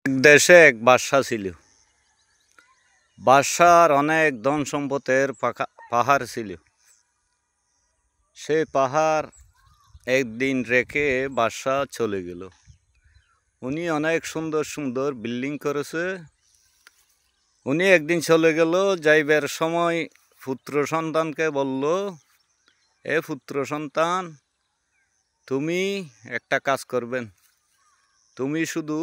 এক দেশে এক বাদশা ছিল। বাদশার অনেক ধন সম্পদের পাহাড় ছিল। সেই পাহাড় একদিন রেখে বাদশা চলে গেল। উনি অনেক সুন্দর সুন্দর বিল্ডিং করেছে। উনি একদিন চলে গেল, যাইবার সময় পুত্র সন্তানকে বলল, এ পুত্র সন্তান, তুমি একটা কাজ করবেন, তুমি শুধু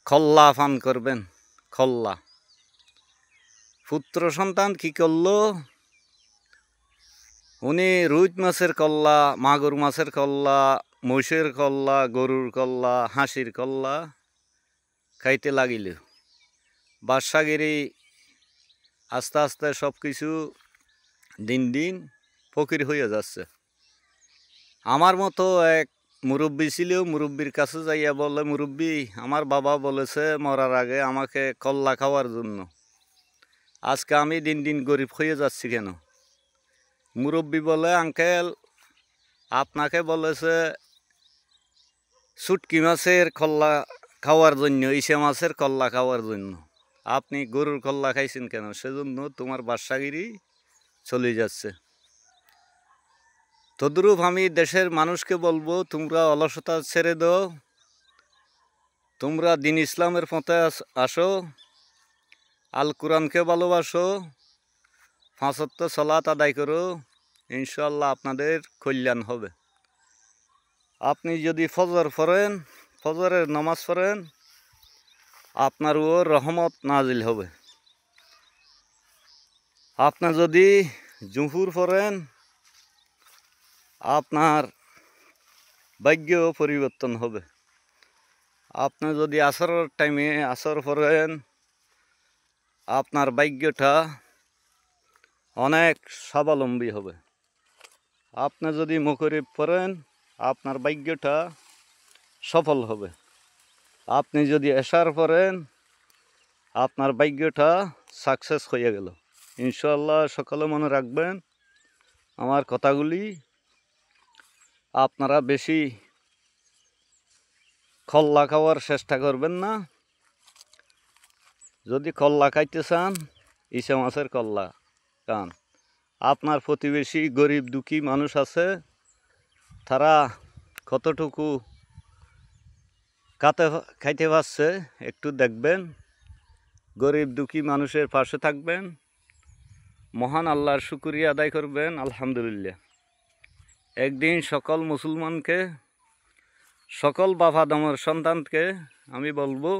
খল্লা পান করবেন, খল্লা। পুত্র সন্তান কি করলো? উনি রুই মাছের কল্লা, মাগুর মাছের কল্লা, মহিষের কল্লা, গরুর কল্লা, হাঁসির কল্লা খাইতে লাগিল। বাদশাগিরি আস্তে আস্তে সব কিছু দিন দিন ফকির হয়ে যাচ্ছে। আমার মতো এক মুরব্বী ছিল, মুরব্বীর কাছে যাইয়া বলে, মুরব্বী, আমার বাবা বলেছে মরার আগে আমাকে কল্লা খাওয়ার জন্য, আজকে আমি দিন দিন গরিব হয়ে যাচ্ছি কেন? মুরব্বী বলে, আঙ্কেল, আপনাকে বলেছে শুটকি মাছের কল্লা খাওয়ার জন্য, ইসে মাছের কল্লা খাওয়ার জন্য, আপনি গরুর কল্লা খাইছেন কেন? সেজন্য তোমার বাদশাগিরি চলে যাচ্ছে। তদ্রূপ আমি দেশের মানুষকে বলবো, তোমরা অলসতা ছেড়ে দাও, তোমরা দিন ইসলামের পথে আসো, আল কোরআনকে ভালোবাসো, 5 ওয়াক্ত সালাত আদায় করো, ইনশাআল্লাহ আপনাদের কল্যাণ হবে। আপনি যদি ফজর পড়েন, ফজরের নামাজ পড়েন, আপনার ও রহমত নাজিল হবে। আপনি যদি জুহুর পড়েন, আপনার ভাগ্য পরিবর্তন হবে। আপনি যদি আসরের টাইমে আসর পড়েন, আপনার ভাগ্যটা অনেক স্বাবলম্বী হবে। আপনি যদি মাগরিব পড়েন, আপনার ভাগ্যটা সফল হবে। আপনি যদি এশার পড়েন, আপনার ভাগ্যটা সাকসেস হয়ে গেল। ইনশাআল্লাহ সকলে মনে রাখবেন আমার কথাগুলি। আপনারা বেশি খল্লা খাওয়ার চেষ্টা করবেন না। যদি কল্লা খাইতে চান, ইসে মাছের কল্লা খান। আপনার প্রতিবেশী গরিব দুঃখী মানুষ আছে, তারা কতটুকু খাইতে পারছে একটু দেখবেন, গরিব দুঃখী মানুষের পাশে থাকবেন, মহান আল্লাহর শুকরিয়া আদায় করবেন, আলহামদুলিল্লাহ। একদিন সকল মুসলমানকে, সকল বাবা দামের সন্তানকে আমি বলবো,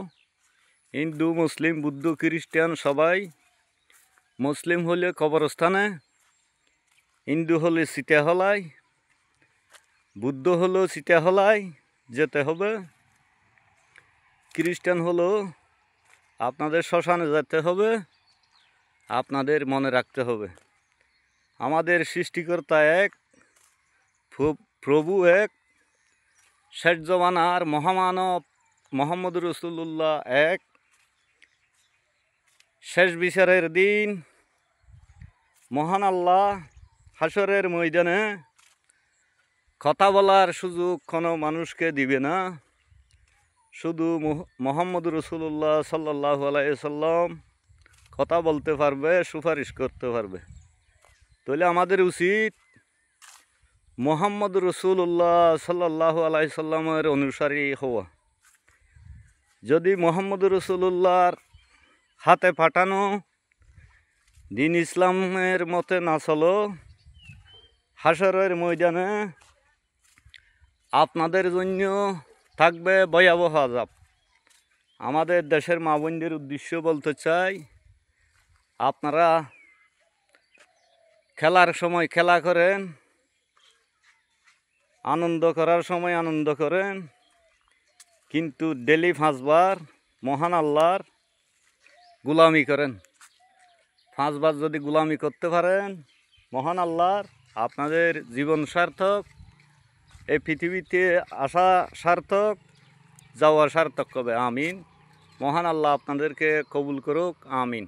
হিন্দু, মুসলিম, বুদ্ধ, খ্রিস্টান সবাই, মুসলিম হলে কবরস্থানে, হিন্দু হলে চিতাহলায়, বুদ্ধ হলো চিতাহলায় যেতে হবে, খ্রিস্টান হলো আপনাদের শ্মশানে যেতে হবে। আপনাদের মনে রাখতে হবে, আমাদের সৃষ্টিকর্তা এক, প্রভু এক, শেষ জমানার মহামানব মোহাম্মদ রসুল্লাহ এক। শেষ বিচারের দিন মহান আল্লাহ হাসরের ময়দানে কথা বলার সুযোগ কোনো মানুষকে দিবে না, শুধু মোহাম্মদ রসুল্লাহ সাল্লাল্লাহু আলাইহি সাল্লাম কথা বলতে পারবে, সুপারিশ করতে পারবে। তাহলে আমাদের উচিত মোহাম্মদ রসুল্লাহ সাল্লাল্লাহু আলাইহি সাল্লামের অনুসারী হওয়া। যদি মোহাম্মদ রসুল্লাহর হাতে পাঠানো দিন ইসলামের মতে না চলো, হাসরের ময়দানে আপনাদের জন্য থাকবে ভয়াবহ আযাব। আমাদের দেশের মা বোনদের উদ্দেশ্য বলতে চাই, আপনারা খেলার সময় খেলা করেন, আনন্দ করার সময় আনন্দ করেন, কিন্তু ডেলি 5 বার মহান আল্লাহর গোলামি করেন। 5 বার যদি গোলামি করতে পারেন মহান আল্লাহর, আপনাদের জীবন সার্থক, এই পৃথিবীতে আসা সার্থক, যাওয়া সার্থক হবে। আমিন। মহান আল্লাহ আপনাদেরকে কবুল করুক। আমিন।